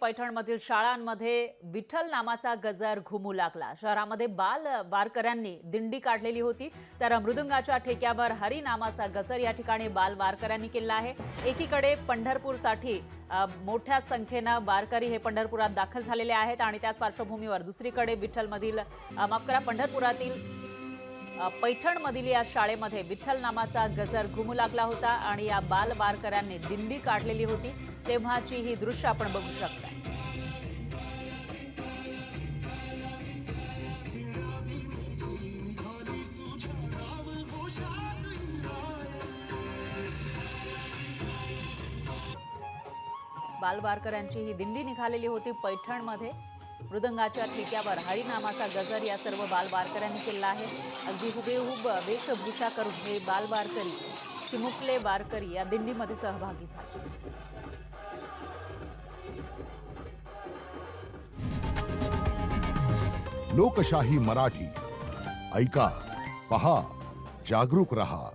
पैठणमधील शाळांमध्ये विठ्ठल नामाचा गजर घुमू लागला। शहरामध्ये बाल वारकऱ्यांनी दिंडी काढलेली होती, तर मृदुंगाच्या ठेक्यावर हरी नामाचा गजर या ठिकाणी बाल वारकऱ्यांनी केला आहे। एकीकडे पंढरपूरसाठी मोठ्या संख्येने वारकरी हे पंढरपुरात दाखल झालेले आहेत आणि त्याच पार्श्वभूमीवर दुसरीकडे विठ्ठलमधील पंढरपुरातील पैठणमधील या शाळेमध्ये विठ्ठल नामाचा गजर घुमू लागला होता आणि या बाल वारकऱ्यांनी दिंडी काढलेली होती, तेव्हाची ही दृश्य आपण बघू शकता। बाल वारकऱ्यांची ही दिंडी निघालेली होती पैठणमध्ये। मृदंगाच्या ठेक्यावर हरिनामाचा गजर या सर्व बाल वारकऱ्यांनी केला आहे। अगदी हुबेहूब वेशभूषा करून हे बाल वारकरी, चिमुकले वारकरी या दिंडीमध्ये सहभागी झाले। लोकशाही मराठी ऐका, पहा, जागरूक रहा।